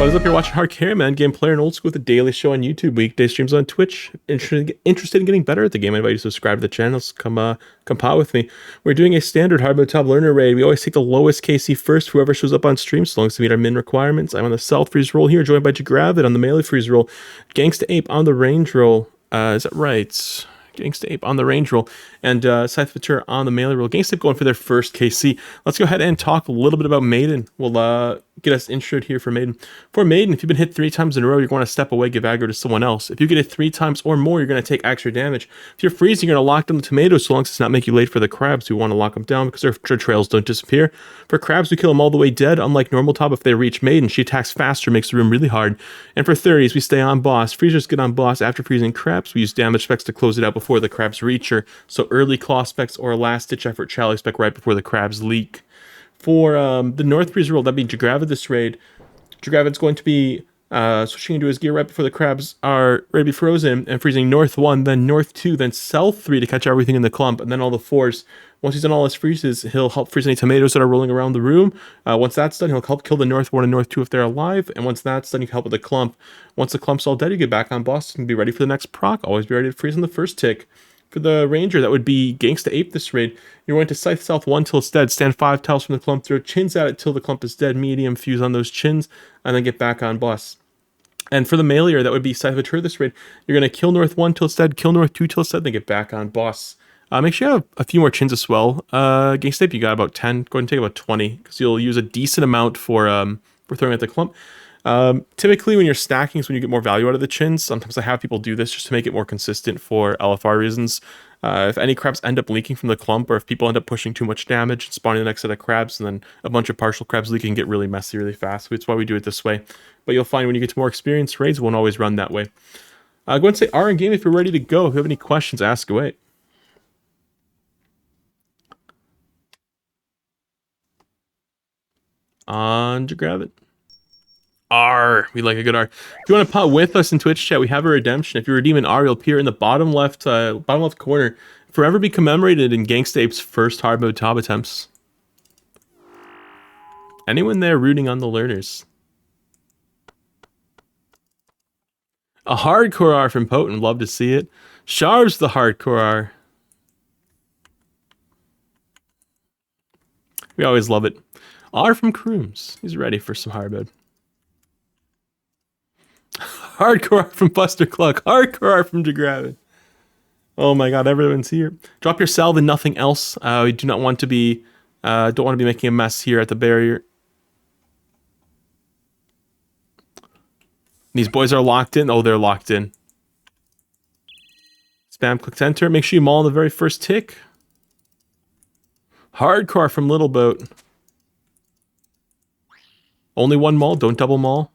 What is up? You're watching Hard Carry Man, game player and old school with a daily show on YouTube, weekday streams on Twitch. Interested in getting better at the game? I invite you to subscribe to the channel. Come pot with me. We're doing a standard hard mode top learner raid. We always take the lowest KC first, whoever shows up on stream, so long as we meet our min requirements. I'm on the South freeze roll here, joined by Jagravid on the melee freeze roll, Gangsta Ape on the range roll. Is that right? Gangsta Ape on the range roll, and Scythe Vitur on the melee roll. Gangsta Ape going for their first KC. Let's go ahead and talk a little bit about Maiden. We'll get us introed here for Maiden. For Maiden, if you've been hit 3 times in a row, you're going to step away, give aggro to someone else. If you get it 3 times or more, you're going to take extra damage. If you're freezing, you're going to lock down the tomatoes so long as it's not make you late for the crabs. We want to lock them down because their trails don't disappear. For crabs, we kill them all the way dead. Unlike normal top, if they reach Maiden, she attacks faster, makes the room really hard. And for 30s, we stay on boss. Freezers get on boss after freezing crabs. We use damage specs to close it out before the crabs reach her. So early claw specs or a last ditch effort Charlie spec right before the crabs leak. For the North freeze roll, that'd be Jagravid this raid. Jagravid's going to be switching into his gear right before the crabs are ready to be frozen and freezing North 1, then North 2, then South 3 to catch everything in the clump, and then all the 4s. Once he's done all his freezes, he'll help freeze any tomatoes that are rolling around the room. Once that's done, he'll help kill the North 1 and North 2 if they're alive, and once that's done, you can help with the clump. Once the clump's all dead, you get back on boss and be ready for the next proc. Always be ready to freeze on the first tick. For the Ranger, that would be Gangsta Ape this raid. You're going to Scythe South 1 till it's dead, stand 5 tiles from the clump, throw chins at it till the clump is dead, medium, fuse on those chins, and then get back on boss. And for the Meleer, that would be Scythe Vitur this raid. You're going to kill North 1 till it's dead, kill North 2 till it's dead, then get back on boss. Make sure you have a few more chins as well. Gangsta Ape, you got about 10. Go ahead and take about 20, because you'll use a decent amount for throwing at the clump. Typically when you're stacking is when you get more value out of the chins. Sometimes I have people do this just to make it more consistent for LFR reasons. If any crabs end up leaking from the clump, or if people end up pushing too much damage and spawning the next set of crabs, and then a bunch of partial crabs leaking, get really messy really fast. So that's why we do it this way. But you'll find when you get to more experienced raids, it won't always run that way. Go ahead and say R in game if you're ready to go. If you have any questions, ask away. On to grab it. R. We like a good R. If you want to pot with us in Twitch chat, we have a redemption. If you redeem an R, you'll appear in the bottom left corner. Forever be commemorated in Gangsta Ape's first hard mode top attempts. Anyone there rooting on the learners? A hardcore R from Potent. Love to see it. Sharv's the hardcore R. We always love it. R from Crooms. He's ready for some hard mode. Hardcore from Buster Cluck. Hardcore from Jagravid. Oh my god, everyone's here. Drop your salve and nothing else. We do not want to be don't want to be making a mess here at the barrier. These boys are locked in. Oh, they're locked in. Spam click to enter. Make sure you maul on the very first tick. Hardcore from Little Boat. Only one maul, don't double maul.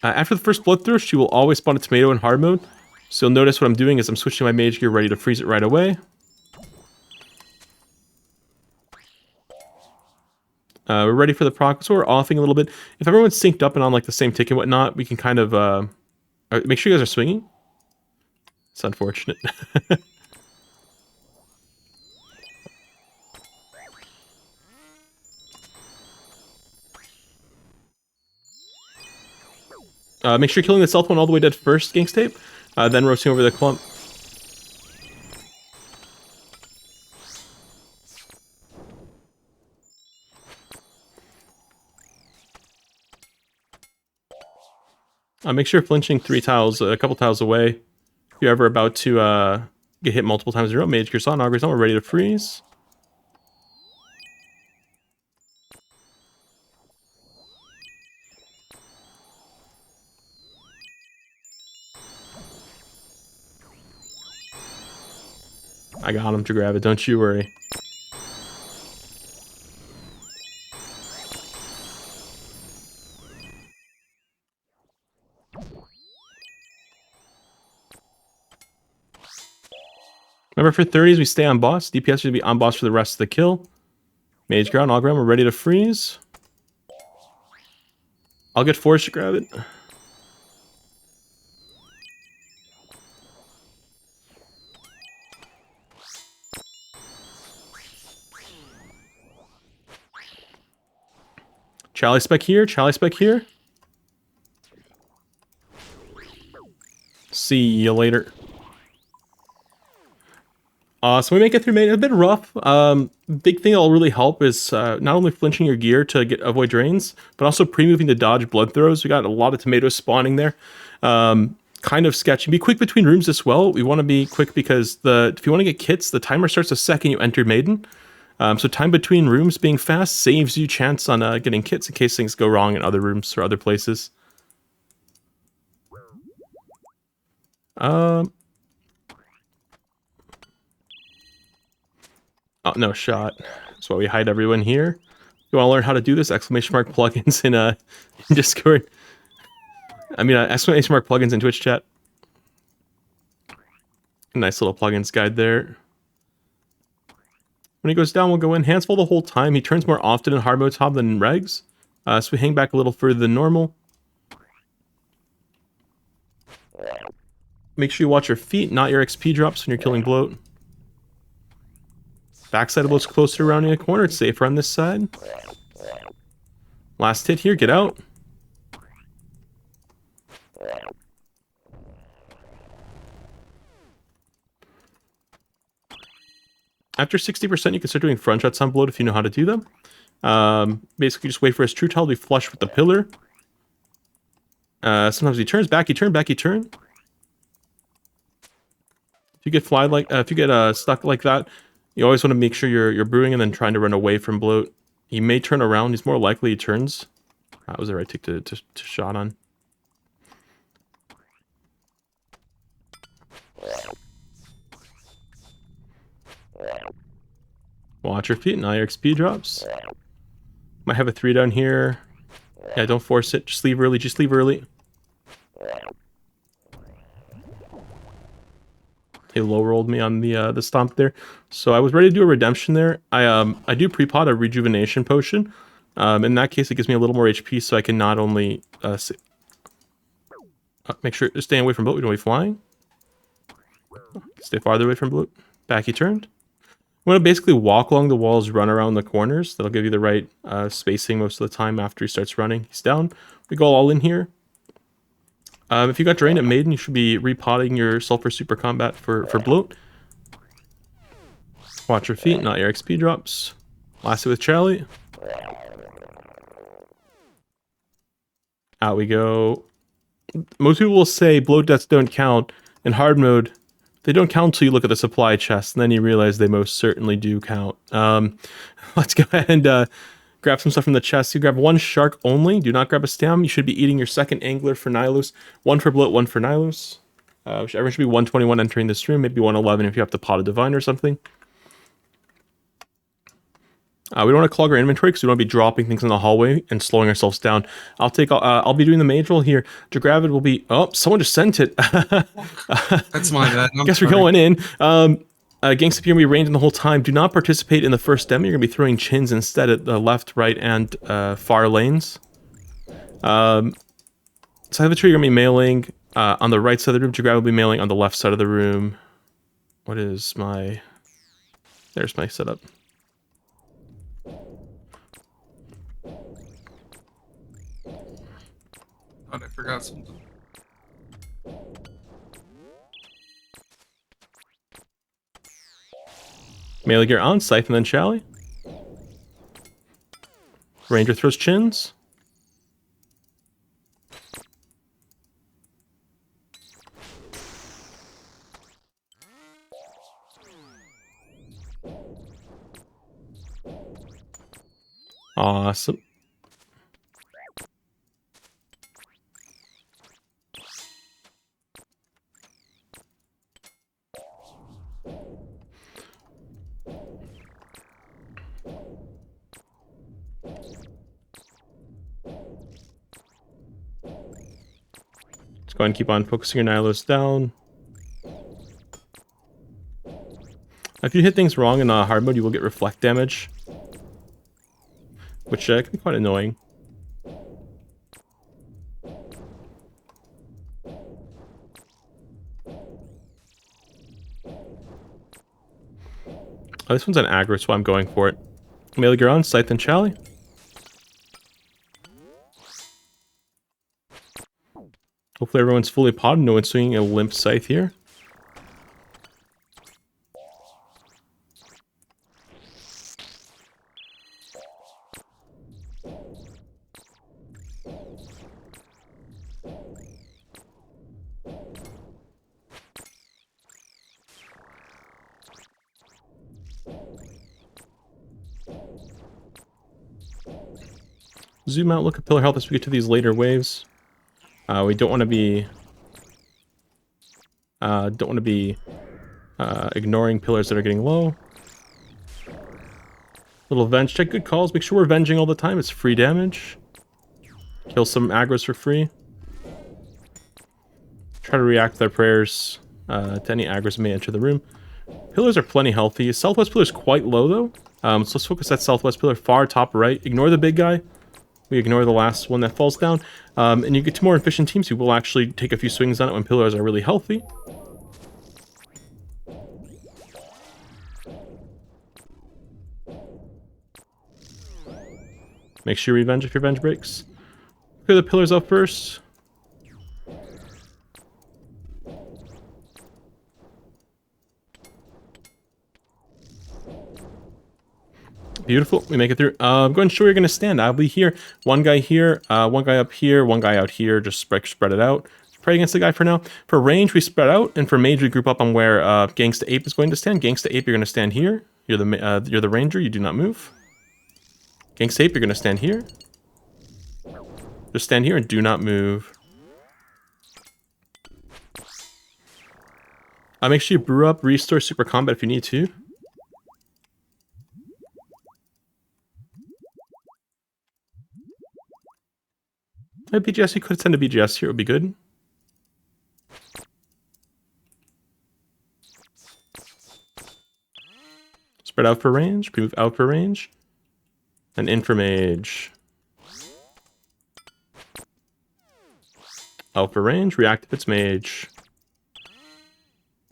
After the first blood throw, she will always spawn a tomato in hard mode. So you'll notice what I'm doing is I'm switching my mage gear ready to freeze it right away. We're ready for the proc, so we're offing a little bit. If everyone's synced up and on like the same tick and whatnot, we can kind of make sure you guys are swinging. It's unfortunate. Make sure you're killing the South one all the way dead first, Gangsta Ape, then roasting over the clump. Make sure you're flinching 3 tiles, a couple tiles away. If you're ever about to get hit multiple times in a row, Mage Gear on, Augur's on, we're ready to freeze. I got him to grab it, don't you worry. Remember, for 30s, we stay on boss. DPS should be on boss for the rest of the kill. Mage Ground, Algram, we're ready to freeze. I'll get forced to grab it. Charlie spec here, Charlie spec here. See you later. So we make it through main. A bit rough. Big thing that'll really help is not only flinching your gear to avoid drains, but also pre-moving to dodge blood throws. We got a lot of tomatoes spawning there. Kind of sketchy. Be quick between rooms as well. We want to be quick because if you want to get kits, the timer starts the second you enter Maiden. So time between rooms being fast saves you chance on getting kits in case things go wrong in other rooms or other places. Oh, no shot. That's why we hide everyone here. You want to learn how to do this? Exclamation mark plugins in Discord. I mean, exclamation mark plugins in Twitch chat. Nice little plugins guide there. When he goes down, we'll go in. Hands full the whole time. He turns more often in hard mode top than in regs. So we hang back a little further than normal. Make sure you watch your feet, not your XP drops when you're killing bloat. Backside of bloat's closer around in the corner. It's safer on this side. Last hit here. Get out. After 60%, you can start doing front shots on bloat if you know how to do them. Basically, just wait for his true tile to be flush with the pillar. Sometimes he turns back, he turn, back, he turn. If you get stuck like that, you always want to make sure you're brewing and then trying to run away from bloat. He may turn around. He's more likely he turns. That was the right tick to shot on. Watch your feet, now your XP drops. Might have a 3 down here. Yeah, don't force it. Just leave early, just leave early. He low rolled me on the stomp there. So I was ready to do a redemption there. I do pre-pot a rejuvenation potion. In that case, it gives me a little more HP, so I can not only make sure to stay away from bloat. We don't be flying. Stay farther away from bloat. Back he turned. I'm going to basically walk along the walls, run around the corners. That'll give you the right spacing most of the time after he starts running. He's down. We go all in here. If you got drained at Maiden, you should be repotting yourself for Super Combat for bloat. Watch your feet, not your XP drops. Last hit with Charlie. Out we go. Most people will say bloat deaths don't count. In hard mode, they don't count until you look at the supply chest, and then you realize they most certainly do count. Let's go ahead and grab some stuff from the chest. You grab 1 shark only. Do not grab a stem. You should be eating your second angler for Nihilus. 1 for bloat, 1 for Nihilus. Everyone should be 121 entering this room, maybe 111 if you have to pot a divine or something. We don't want to clog our inventory because we don't want to be dropping things in the hallway and slowing ourselves down. I'll be doing the mage roll here. Jagravid will be... Oh, someone just sent it. That's my bad. Guess we're going in. Gangsta P, you're going to be ranged in the whole time. Do not participate in the first demo. You're going to be throwing chins instead at the left, right, and far lanes. Side of the tree, you're going to be mailing on the right side of the room. Jagravid will be mailing on the left side of the room. What is my... There's my setup. I forgot something. Melee gear on, Scythe, and then Charlie. Ranger throws chins. Awesome. Go ahead and keep on focusing your Nihilus down. If you hit things wrong in hard mode, you will get reflect damage, which can be quite annoying. Oh, this one's an aggro, so I'm going for it. Melee gear on, Scythe and Charlie. Hopefully everyone's fully potted. No one's swinging a limp scythe here. Zoom out, look at pillar health as we get to these later waves. We don't want to be ignoring pillars that are getting low. Little venge check, good calls. Make sure we're venging all the time. It's free damage. Kill some aggros for free. Try to react to their prayers to any aggros that may enter the room. Pillars are plenty healthy. Southwest pillar is quite low though. So let's focus that southwest pillar far top right. Ignore the big guy. We ignore the last one that falls down. And you get to more efficient teams who will actually take a few swings on it when pillars are really healthy. Make sure you revenge if your venge breaks. Clear the pillars up first. Beautiful. We make it through. I'm going to show where you're going to stand. I'll be here. One guy here, one guy up here, one guy out here. Just spread it out. Pray against the guy for now. For range, we spread out, and for mage, we group up on where Gangsta Ape is going to stand. Gangsta Ape, you're going to stand here. You're the ranger. You do not move. Gangsta Ape, you're going to stand here. Just stand here and do not move. Make sure you brew up, restore super combat if you need to. BGS, you could send a BGS here, it would be good. Spread out for range, move out for range. And in for mage. Out for range, react if it's mage.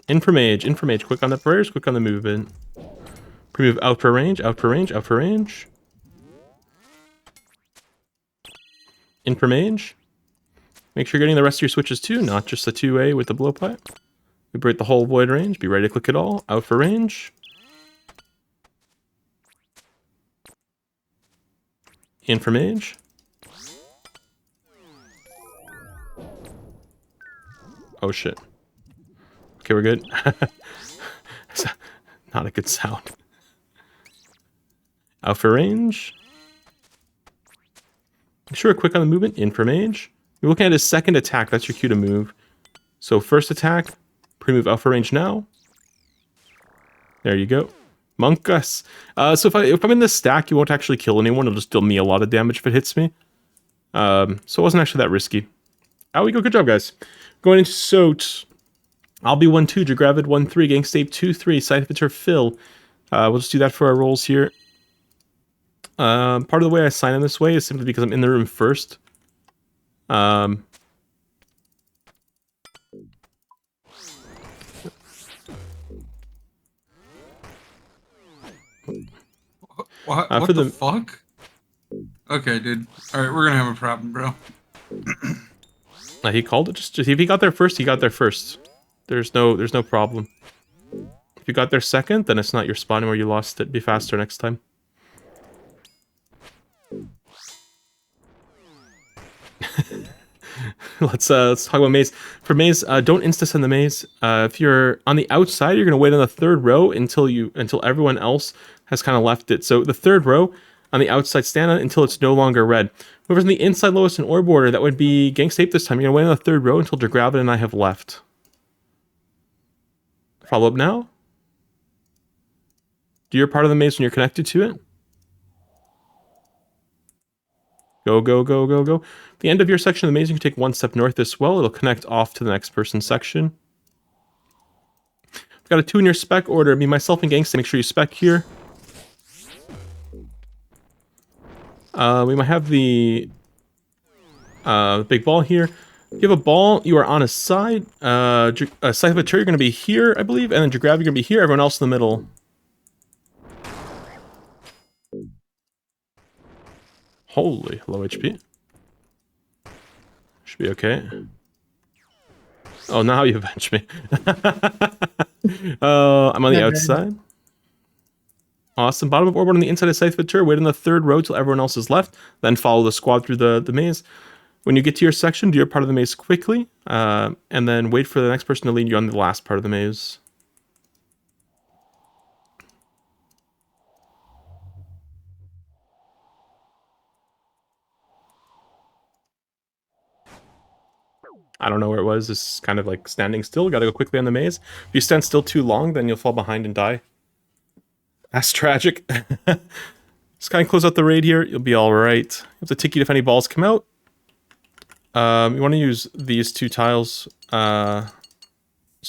In for mage, quick on the prayers, quick on the movement. Pre-move out for range, out for range, out for range. In for mage. Make sure you're getting the rest of your switches too, not just the 2A with the blowpipe. We break the whole void range, be ready to click it all. Out for range. In for mage. Oh shit. Okay, we're good. Not a good sound. Out for range. Make sure we're quick on the movement. In for mage. You're looking at his second attack. That's your cue to move. So first attack. Pre-move out for range now. There you go. Monkus. So if I'm in this stack, you won't actually kill anyone. It'll just deal me a lot of damage if it hits me. So it wasn't actually that risky. Out we go. Good job, guys. Going into Soat. I'll be 1-2, Jagravid 1-3, Gangstape 2-3, Scythe Phil. We'll just do that for our rolls here. Part of the way I sign in this way is simply because I'm in the room first. What the fuck? Okay, dude. Alright, we're gonna have a problem, bro. He called it. Just if he got there first, he got there first. There's no problem. If you got there second, then it's not your spawn where you lost it. Be faster next time. Let's talk about maze. For maze, don't insta-send the maze. If you're on the outside, you're gonna wait on the third row until everyone else has kind of left it. So the third row on the outside, stand on it until it's no longer red. Whoever's on the inside lowest in orb order, that would be Gangstape this time. You're gonna wait on the third row until Jagravid and I have left. Follow up now. Do your part of the maze when you're connected to it. Go, go, go, go, go. At the end of your section of the maze, you can take one step north as well. It'll connect off to the next person's section. I've got a 2 in your spec order. Me, myself, and Gangsta. Make sure you spec here. We might have the big ball here. If you have a ball, you are on a side. Scythe of you're going to be here, I believe. And then Jagravid, you're going to be here. Everyone else in the middle. Holy, low HP. Should be okay. Oh, now you avenge me. I'm on the Never. outside. Awesome. Bottom of orbit on the inside of Scythe Ventura. Wait on the third row till everyone else is left. Then follow the squad through the maze. When you get to your section, do your part of the maze quickly. And then wait for the next person to lead you on the last part of the maze. I don't know where it was. This is kind of like standing still. Gotta go quickly on the maze. If you stand still too long, then you'll fall behind and die. That's tragic. Just kind of close out the raid here. You'll be all right. You have to ticket if any balls come out. You want to use these two tiles so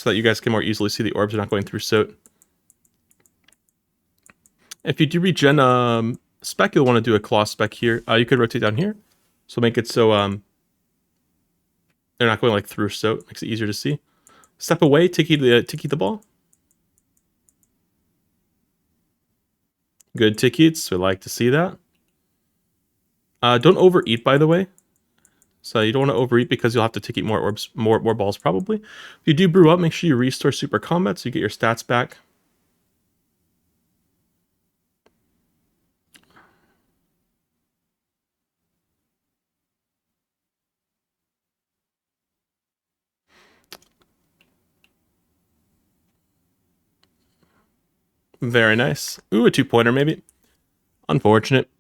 that you guys can more easily see the orbs are not going through soot. If you do regen spec, you'll want to do a claw spec here. You could rotate down here. So make it so they're not going like through soot. Makes it easier to see. Step away, tiki the ball. Good tickets. We like to see that. Don't overeat, by the way. So you don't want to overeat because you'll have to ticket more orbs, more balls probably. If you do brew up, make sure you restore super combat so you get your stats back. Very nice. Ooh, a 2-pointer maybe. Unfortunate.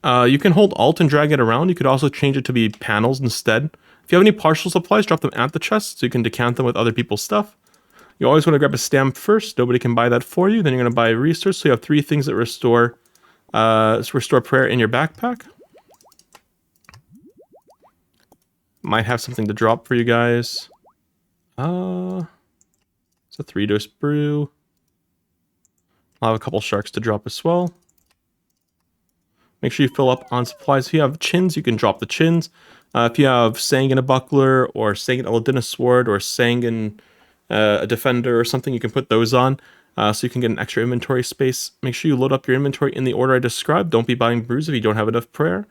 You can hold Alt and drag it around. You could also change it to be panels instead. If you have any partial supplies, drop them at the chest so you can decant them with other people's stuff. You always want to grab a stamp first. Nobody can buy that for you. Then you're going to buy a resource. So you have 3 things that restore prayer in your backpack. Might have something to drop for you guys. It's a 3-dose brew. I'll have a couple sharks to drop as well. Make sure you fill up on supplies. If you have chins, you can drop the chins. If you have Sangan a buckler, or Sangan Eladin a sword, or Sangan a defender or something, you can put those on so you can get an extra inventory space. Make sure you load up your inventory in the order I described. Don't be buying brews if you don't have enough prayer.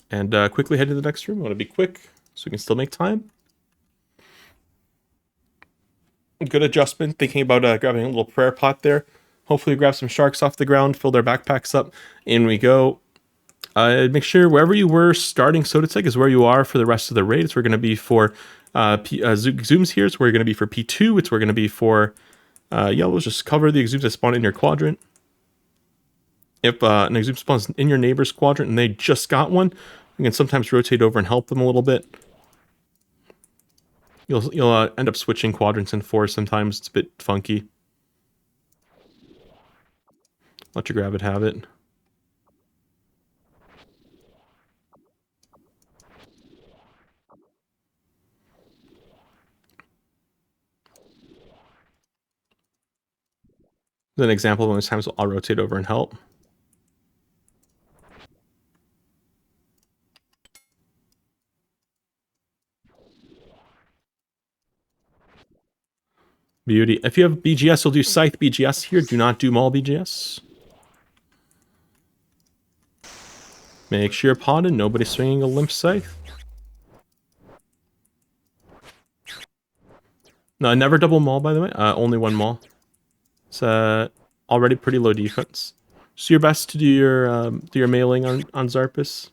And quickly head to the next room. I want to be quick so we can still make time. Good adjustment. Thinking about grabbing a little prayer pot there. Hopefully grab some sharks off the ground, fill their backpacks up. In we go. Make sure wherever you were starting Soditech is where you are for the rest of the raid. It's where we're going to be for Exhumes here. It's where you're going to be for P2. It's where we're going to be for yellows. Just cover the Exhumes that spawn in your quadrant. If an Exhume spawns in your neighbor's quadrant and they just got one, you can sometimes rotate over and help them a little bit. You'll end up switching quadrants in 4 sometimes. It's a bit funky. Let your grab it have it. An example of when times I'll rotate over and help. Beauty. If you have BGS, you'll do Scythe BGS here. Do not do Maul BGS. Make sure you're potted. Nobody's swinging a limp Scythe. No, never double Maul, by the way. Only 1 Maul. It's already pretty low defense. So your best to do your mailing on Zarpus.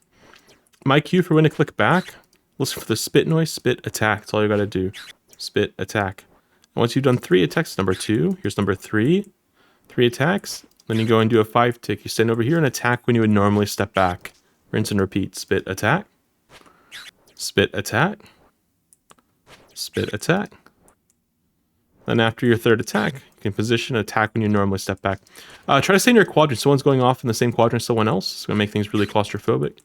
My cue for when to click back. Listen for the spit noise. Spit attack. That's all you gotta do. Spit attack. And once you've done 3 attacks, number 2. Here's number 3. 3 attacks. Then you go and do a 5 tick. You stand over here and attack when you would normally step back. Rinse and repeat. Spit attack. Spit attack. Spit attack. Then after your 3rd attack, you can position attack when you normally step back. Try to stay in your quadrant. Someone's going off in the same quadrant as someone else. It's going to make things really claustrophobic.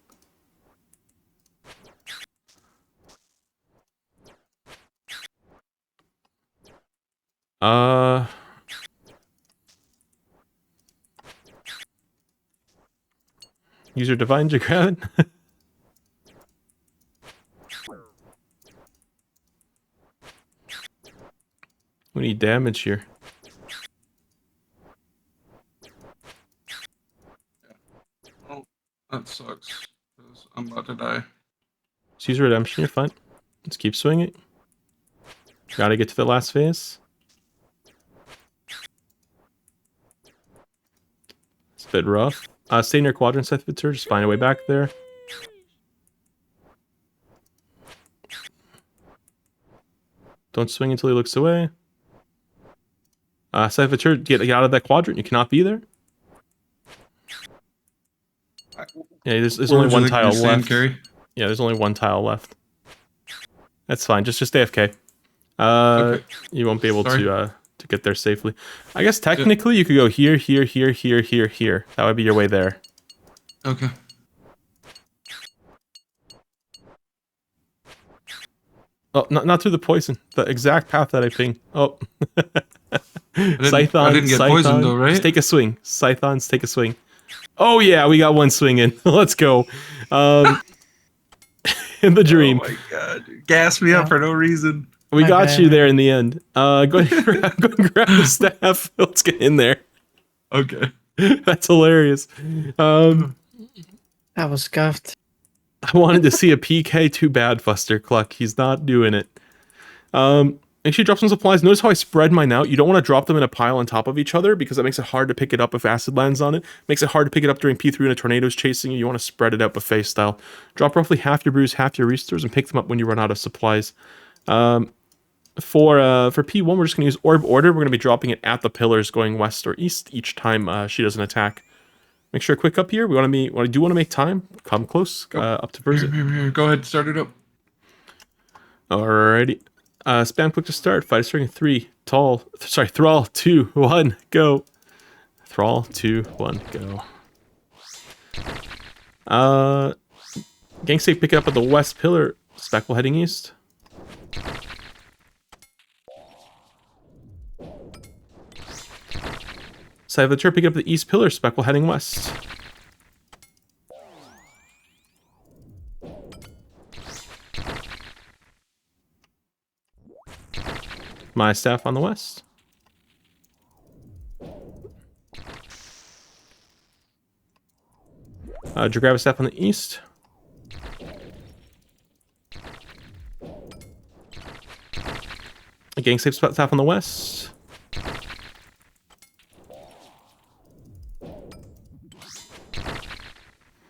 Use your divine to grab it. We need damage here. Oh, that sucks. 'Cause I'm about to die. Just use redemption, you're fine. Let's keep swinging. Gotta get to the last phase. It's a bit rough. Stay in your quadrant, Scythe Victor. Just find a way back there. Don't swing until he looks away. Scythe Victor, get out of that quadrant. You cannot be there. Yeah, there's only one tile left. Carry? Yeah, there's only one tile left. That's fine. Just AFK. Okay. You won't be able to get there safely. I guess technically you could go here, here, here, here, here, here. That would be your way there. Okay. Oh, not through the poison. The exact path that I pinged. Oh. Scython, I didn't get poisoned though, right? Just take a swing. Scythons, take a swing. Oh yeah, we got one swing in. Let's go. In the dream. Oh my god. Gas me up for no reason. We got you there in the end. Go ahead and grab the staff. Let's get in there. Okay. That's hilarious. That was scuffed. I wanted to see a PK. Too bad, Fuster Cluck. He's not doing it. Make sure you drop some supplies. Notice how I spread mine out. You don't want to drop them in a pile on top of each other because that makes it hard to pick it up if acid lands on it. Makes it hard to pick it up during P3 when a tornado's chasing you. You want to spread it out buffet style. Drop roughly half your brews, half your restores, and pick them up when you run out of supplies. For P1, we're just going to use Orb Order. We're going to be dropping it at the pillars going west or east each time she does an attack. Make sure quick up here. We want to make time. Come close. Up to Versa. Here. Go ahead, start it up. Alrighty. Spam quick to start. Fight starting 3. Thrall 2, 1, go. Thrall 2, 1, go. Gang safe pick it up at the west pillar. Speckle heading east. Side of the turret pick up the east pillar. Speckle heading west. My staff on the west. Grab a staff on the east. A gang safe staff on the west.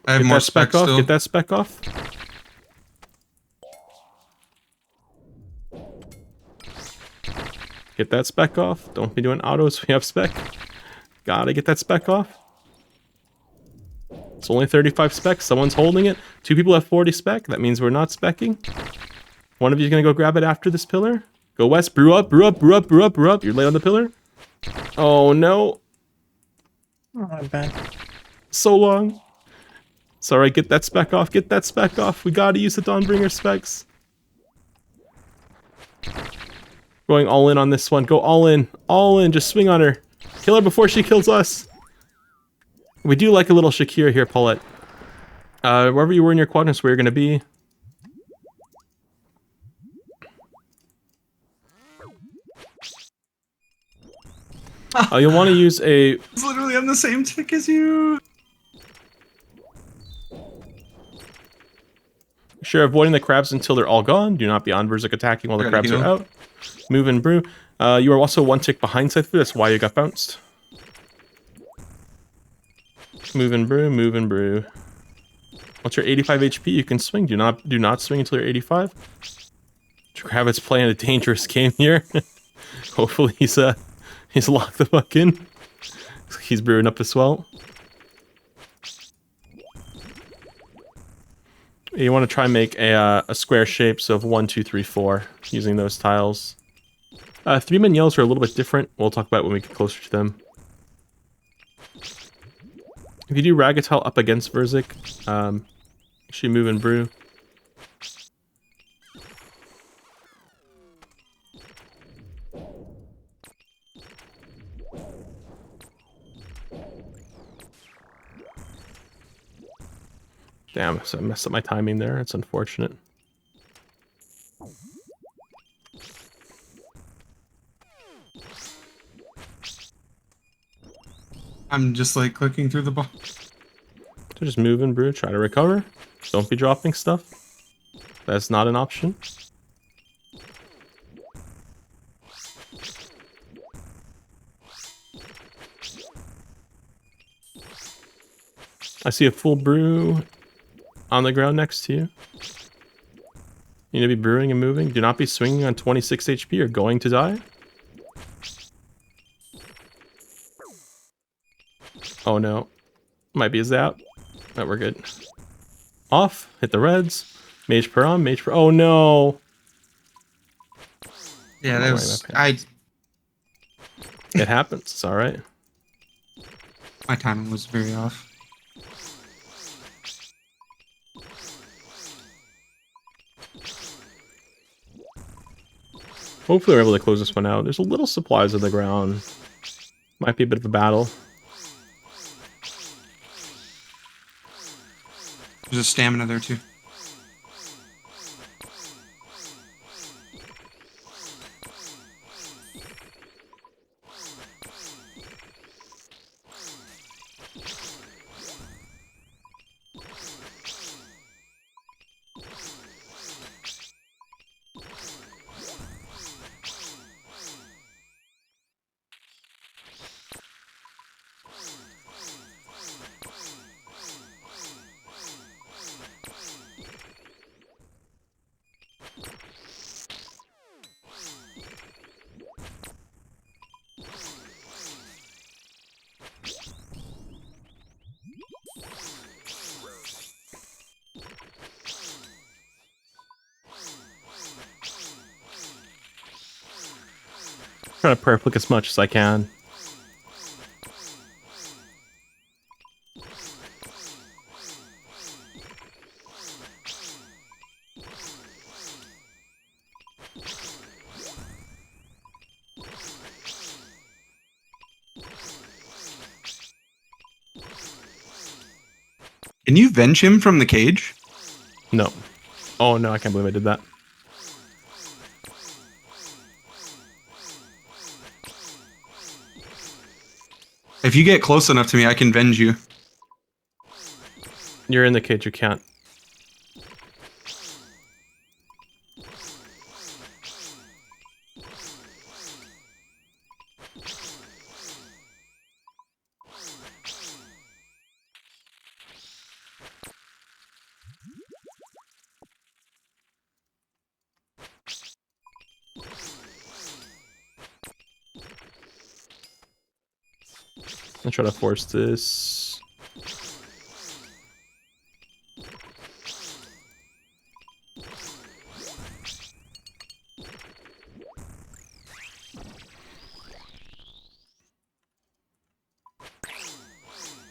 I have more spec off. still. Get that spec off. Get that spec off. Don't be doing autos. We have spec. Gotta get that spec off. It's only 35 spec. Someone's holding it. 2 people have 40 spec. That means we're not specking. One of you is gonna go grab it after this pillar. Go west. Brew up. Brew up. Brew up. Brew up. Brew up. You're late on the pillar. Oh no. Oh, my bad. So long. It's alright. Get that spec off. Get that spec off. We gotta use the Dawnbringer specs. Going all in on this one. Go all in. All in. Just swing on her. Kill her before she kills us. We do like a little Shakira here, Paulette. Wherever you were in your quadrants, where you're going to be. You'll want to use a... It's literally on the same tick as you. Sure, avoiding the crabs until they're all gone. Do not be on Berserk attacking while the crabs are out. Move and brew. You are also 1 tick behind Scythe. That's why you got bounced. Move and brew. Move and brew. Once you're 85 HP, you can swing. Do not swing until you're 85. Kravitz playing a dangerous game here. Hopefully he's locked the fuck in. He's brewing up as well. You want to try and make a square shape, so of 1, 2, 3, 4, using those tiles. 3-man yells are a little bit different. We'll talk about it when we get closer to them. If you do Ragatile up against Verzik, actually move and brew. Damn, so I messed up my timing there. It's unfortunate. I'm just like clicking through the box. So just move and brew, try to recover. Don't be dropping stuff. That's not an option. I see a full brew on the ground next to you. You need to be brewing and moving. Do not be swinging on 26 HP. You're going to die. Oh no. Might be a zap. No, we're good. Off. Hit the reds. Mage per on. Mage per... Oh no. Yeah, I'm that not was wearing my It happens. It's alright. my timing was very off. Hopefully we're able to close this one out. There's a little supplies on the ground. Might be a bit of a battle. There's a stamina there too. Trying to prayer flick as much as I can. Can you venge him from the cage? No. Oh no, I can't believe I did that. If you get close enough to me, I can venge you. You're in the cage, you can't. I'll try to force this.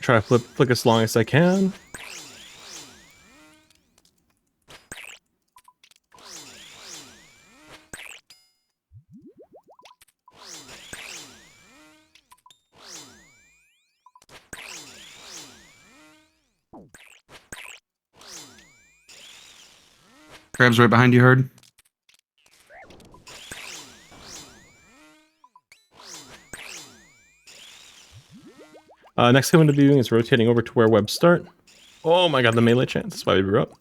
Try to flick as long as I can. Crab's right behind you, Herd. Next thing I'm going to be doing is rotating over to where webs start. Oh my god, the melee chance. That's why we grew up.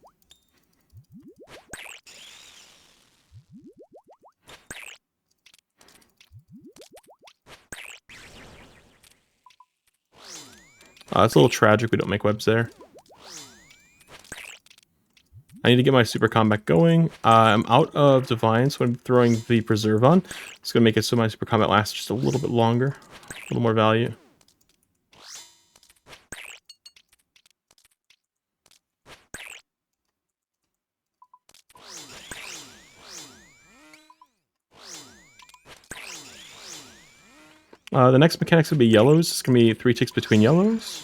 It's a little tragic we don't make webs there. I need to get my super combat going. I'm out of divine, so I'm throwing the preserve on. It's going to make it so my super combat lasts just a little bit longer. A little more value. The next mechanic's going to be yellows. It's going to be 3 ticks between yellows.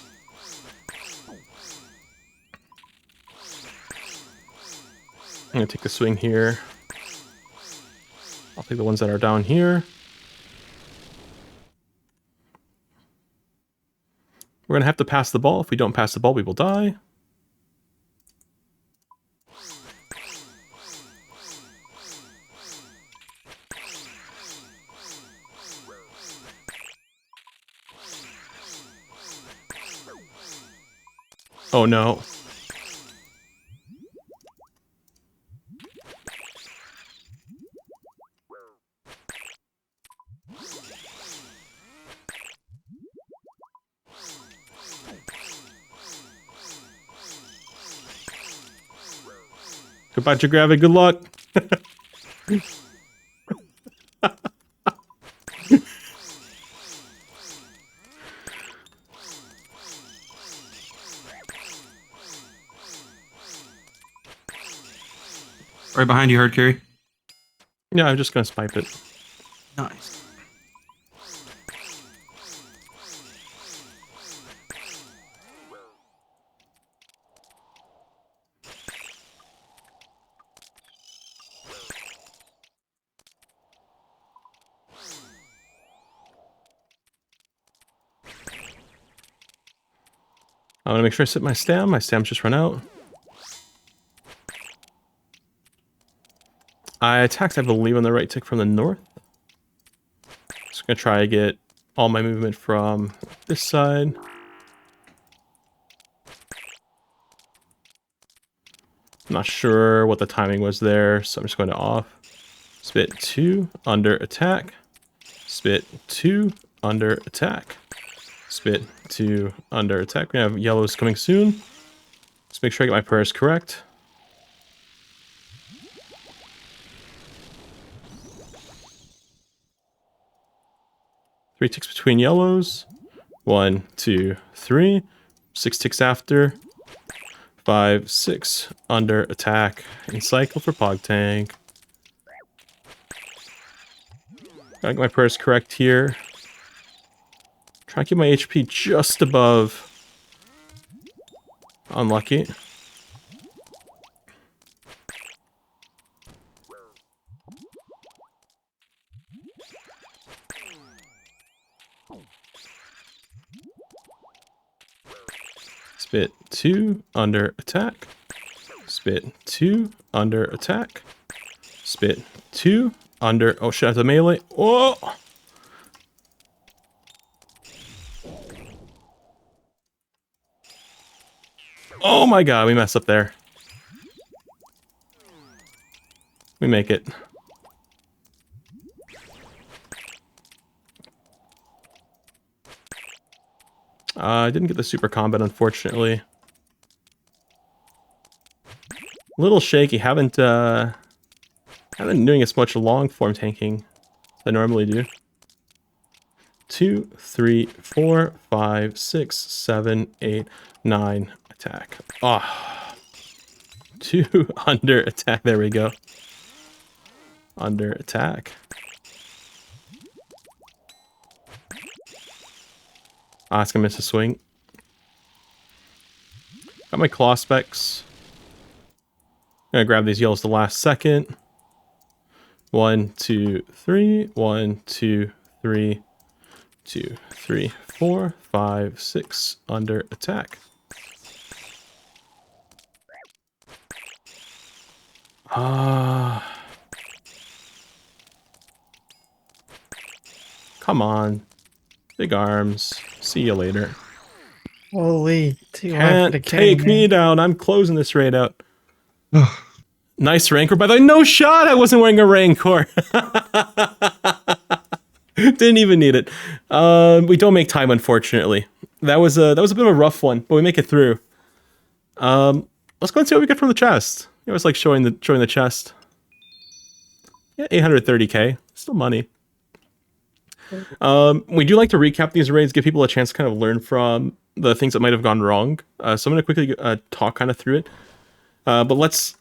I'm going to take the swing here. I'll take the ones that are down here. We're going to have to pass the ball. If we don't pass the ball, we will die. Oh no. Goodbye, Jagravity. Good luck. Right behind you, hard carry. Yeah, I'm just gonna snipe it. Nice. I want to make sure I set my stam. My stam's just run out. I attacked, I believe, on the right tick from the north. Just gonna try to get all my movement from this side. I'm not sure what the timing was there, so I'm just going to off. Spit 2, under attack. Spit 2, under attack. Spit 2, under attack. We have yellows coming soon. Let's make sure I get my prayers correct. Three ticks between yellows. 1, 2, 3. 6 ticks after. 5, 6. Under attack. And cycle for Pog Tank. Gotta get my prayers correct here. Try to keep my HP just above. Unlucky. Spit 2, under attack. Spit 2, under attack. Spit 2, under... Oh shit, I have to melee. Oh! Oh my god, we messed up there. We make it. I didn't get the super combat, unfortunately. A little shaky. Haven't been doing as much long form tanking as I normally do. 2, 3, 4, 5, 6, 7, 8, 9. Attack. Ah. 2 under attack. There we go. Under attack. Ah, it's gonna miss a swing. Got my claw specs. I'm gonna grab these yellows the last second. 1, 2, 3. 1, 2, 3. 2, 3, 4, 5, 6. Under attack. Ah. Come on. Big arms. See you later. Holy, too hard for Can't the take king, me man. down. I'm closing this raid out. Nice Rancor. By the way, no shot! I wasn't wearing a Rancor. Didn't even need it. We don't make time, unfortunately. That was a bit of a rough one, but we make it through. Let's go and see what we get from the chest. It was like showing the chest. Yeah, 830k. Still money. We do like to recap these raids, give people a chance to kind of learn from the things that might have gone wrong. So I'm going to quickly talk kind of through it. But let's...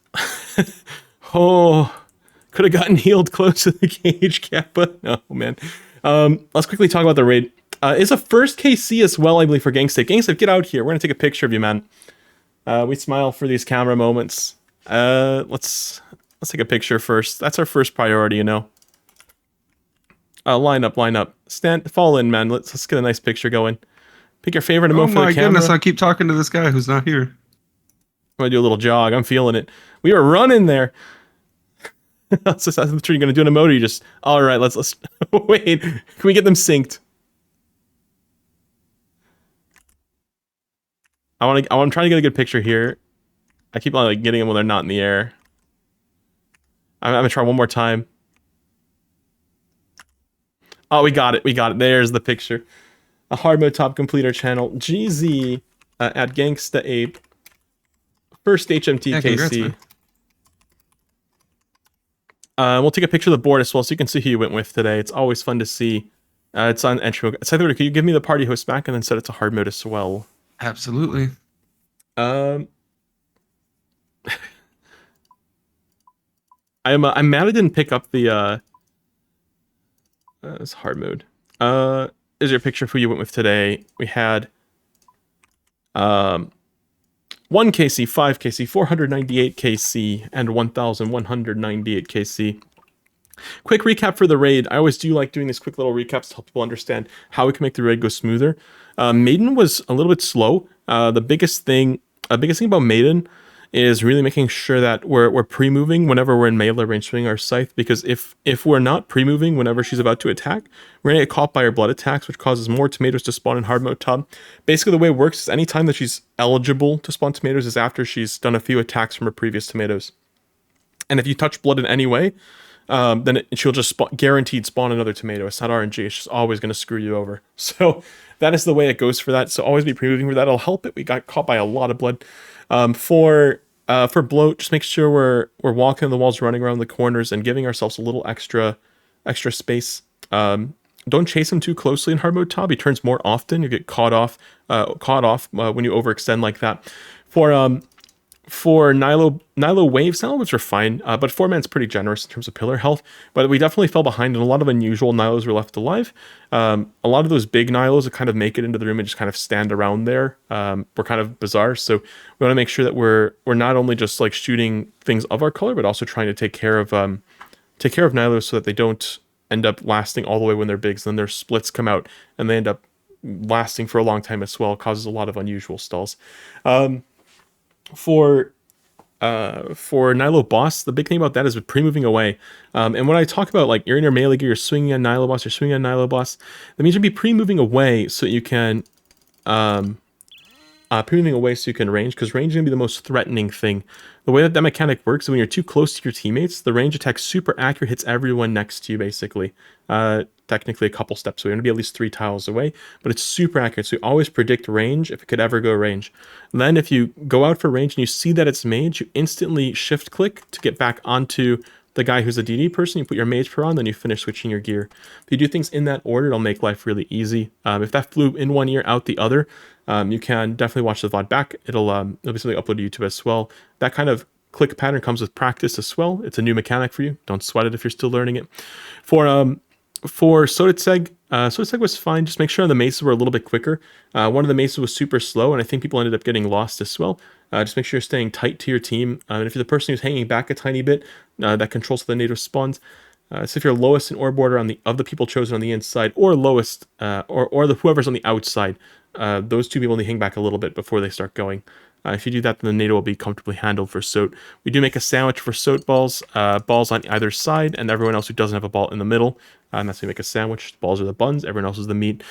Oh, could have gotten healed close to the cage cap, but no, man. Let's quickly talk about the raid. It's a first KC as well, I believe, for Gangstape. Gangstape, get out here. We're going to take a picture of you, man. We smile for these camera moments. Let's take a picture first. That's our first priority, you know. Line up. Fall in, man. Let's get a nice picture going. Pick your favorite emote for the camera. Oh my goodness, I keep talking to this guy who's not here. I'm gonna do a little jog. I'm feeling it. We were running there. I'm sure you're gonna do an emote. Or you just all right. Let's wait. Can we get them synced? I'm trying to get a good picture here. I keep on like getting them when they're not in the air. I'm gonna try one more time. Oh, we got it. There's the picture. A hard mode top completer channel. GZ at Gangsta Ape. First HMT Yeah, congrats, KC. man. We'll take a picture of the board as well so you can see who you went with today. It's always fun to see. It's on entry mode. Cyther, could you give me the party host back and then set it to hard mode as well? Absolutely. I'm mad I didn't pick up the it's hard mode. Is your picture of who you went with today? We had 1 KC, 5 KC, 498 KC, and 1198 KC. Quick recap for the raid. I always do like doing these quick little recaps to help people understand how we can make the raid go smoother. Maiden was a little bit slow. The biggest thing about Maiden is really making sure that we're pre-moving whenever we're in melee range swinging our scythe, because if we're not pre-moving whenever she's about to attack, we're gonna get caught by her blood attacks, which causes more tomatoes to spawn in hard mode tub. Basically, the way it works is anytime that she's eligible to spawn tomatoes is after she's done a few attacks from her previous tomatoes. And if you touch blood in any way, then she'll just guaranteed spawn another tomato. It's not RNG. It's just always going to screw you over. So that is the way it goes for that. So always be pre-moving for that. It'll help it. We got caught by a lot of blood. For bloat, just make sure we're walking the walls, running around the corners, and giving ourselves a little extra space. Don't chase him too closely in hard mode top. He turns more often. You get caught off when you overextend like that. For Nilo waves now, which are fine, but 4-man's pretty generous in terms of pillar health, but we definitely fell behind, and a lot of unusual Nilos were left alive. A lot of those big Nilos that kind of make it into the room and just kind of stand around there were kind of bizarre, so we want to make sure that we're not only just like shooting things of our color, but also trying to take care of Nilos so that they don't end up lasting all the way when they're big, so then their splits come out, and they end up lasting for a long time as well. It causes a lot of unusual stalls. For Nilo boss, the big thing about that is with pre-moving away. And when I talk about like you're in your melee gear, you're swinging on Nilo boss, that means you'll be pre-moving away so you can range, because range is going to be the most threatening thing. The way that mechanic works is when you're too close to your teammates, the range attack super accurate, hits everyone next to you basically. Technically a couple steps away. You're going to be at least 3 tiles away, but it's super accurate. So you always predict range if it could ever go range. And then if you go out for range and you see that it's mage, you instantly shift click to get back onto the guy who's a DD person. You put your mage per on, then you finish switching your gear. If you do things in that order, it'll make life really easy. If that flew in one ear, out the other, you can definitely watch the VOD back. It'll be something uploaded to YouTube as well. That kind of click pattern comes with practice as well. It's a new mechanic for you. Don't sweat it if you're still learning it. For Soditseg, Soditseg was fine. Just make sure the maces were a little bit quicker. One of the maces was super slow, and I think people ended up getting lost as well. Just make sure you're staying tight to your team. And if you're the person who's hanging back a tiny bit, that controls the native spawns. So if you're lowest in orb order of the people chosen on the inside, or lowest, or whoever's on the outside, those two people need to hang back a little bit before they start going. If you do that, then the NATO will be comfortably handled for Sot. We do make a sandwich for Sot balls, balls on either side, and everyone else who doesn't have a ball in the middle. And that's how we make a sandwich. The balls are the buns, everyone else is the meat.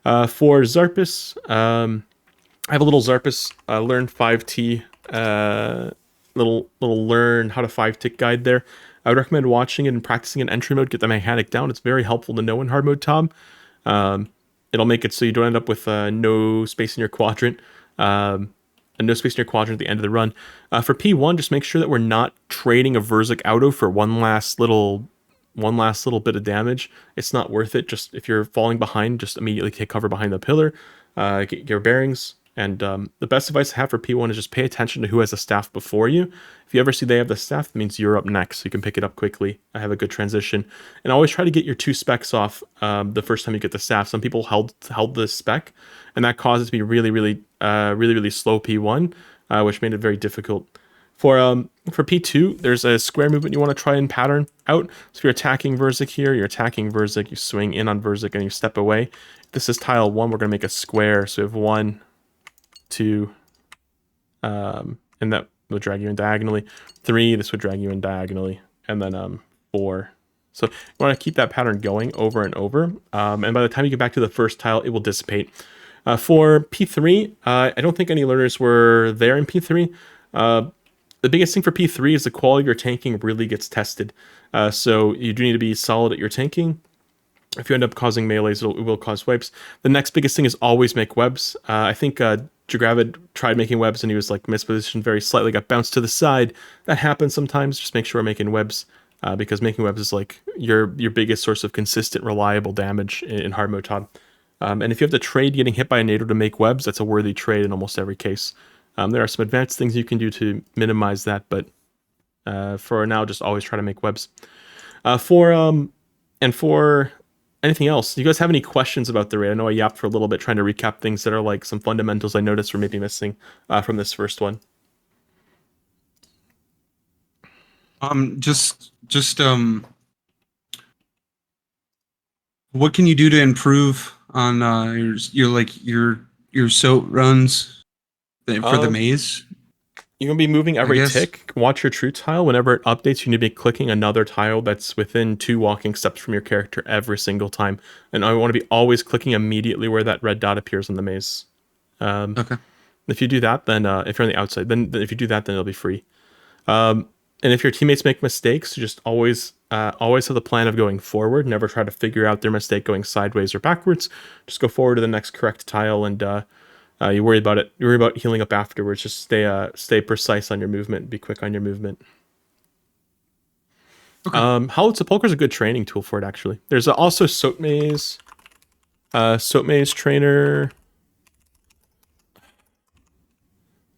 For Zarpus, I have a little Zarpus learn 5T, little learn how to 5-tick guide there. I would recommend watching it and practicing in entry mode, get the mechanic down. It's very helpful to know in hard mode, Tom. It'll make it so you don't end up with no space in your quadrant. And no space in your quadrant at the end of the run. For P1, just make sure that we're not trading a Verzik auto for one last little bit of damage. It's not worth it. Just if you're falling behind, just immediately take cover behind the pillar, get your bearings. And the best advice I have for P1 is just pay attention to who has the staff before you. If you ever see they have the staff, that means you're up next, so you can pick it up quickly. I have a good transition. And always try to get your 2 specs off the first time you get the staff. Some people held the spec, and that caused it to be really slow P1, which made it very difficult. For P2, there's a square movement you want to try and pattern out. So if you're attacking Verzik here, you're attacking Verzik, you swing in on Verzik, and you step away. If this is tile 1, we're going to make a square. So we have 1, 2, and that will drag you in diagonally. 3, this would drag you in diagonally, and then 4. So you want to keep that pattern going over and over, and by the time you get back to the first tile, it will dissipate. For P3, I don't think any learners were there in P3. The biggest thing for P3 is the quality of your tanking really gets tested. So you do need to be solid at your tanking. If you end up causing melees, it will cause wipes. The next biggest thing is always make webs. I think Jagravid tried making webs and he was like mispositioned very slightly, got bounced to the side. That happens sometimes. Just make sure we're making webs because making webs is like your biggest source of consistent, reliable damage in hard mode Todd. And if you have to trade getting hit by a NATO to make webs, that's a worthy trade in almost every case. There are some advanced things you can do to minimize that, but for now, just always try to make webs. For anything else, do you guys have any questions about the raid? I know I yapped for a little bit trying to recap things that are like some fundamentals I noticed were maybe missing from this first one. What can you do to improve on your SOT runs for the maze? You're going to be moving every tick. Watch your true tile. Whenever it updates, you need to be clicking another tile that's within 2 walking steps from your character every single time. And I want to be always clicking immediately where that red dot appears in the maze. Okay. If you do that, then if you're on the outside, then if you do that, then it'll be free. And if your teammates make mistakes, you just always have the plan of going forward. Never try to figure out their mistake going sideways or backwards. Just go forward to the next correct tile, and you worry about it. You worry about healing up afterwards. Just stay precise on your movement. Be quick on your movement. Okay. Hollowed Sepulchre is a good training tool for it, actually. There's also Soap Maze. Soap Maze Trainer.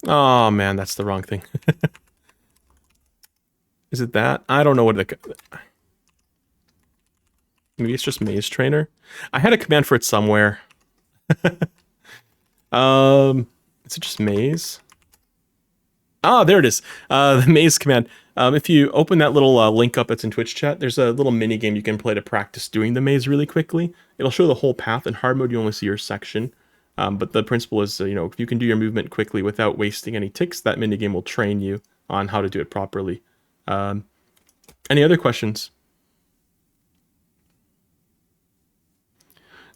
Oh, man, that's the wrong thing. Is it that? I don't know what it... Maybe it's just Maze Trainer. I had a command for it somewhere. Is it just Maze? Ah, there it is. The Maze command. If you open that little link up that's in Twitch chat, there's a little mini game you can play to practice doing the maze really quickly. It'll show the whole path. In hard mode, you only see your section. But the principle is, if you can do your movement quickly without wasting any ticks, that mini game will train you on how to do it properly. Any other questions?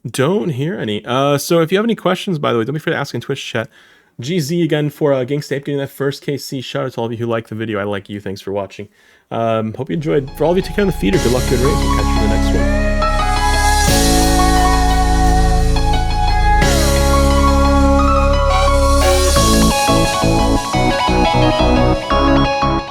Don't hear any. So if you have any questions, by the way, don't be afraid to ask in Twitch chat. GZ again for Gangsta getting that first KC. Shout out to all of you who like the video. I like you. Thanks for watching. Hope you enjoyed. For all of you, take care on the feeder. Good luck, good race. We'll catch you in the next one.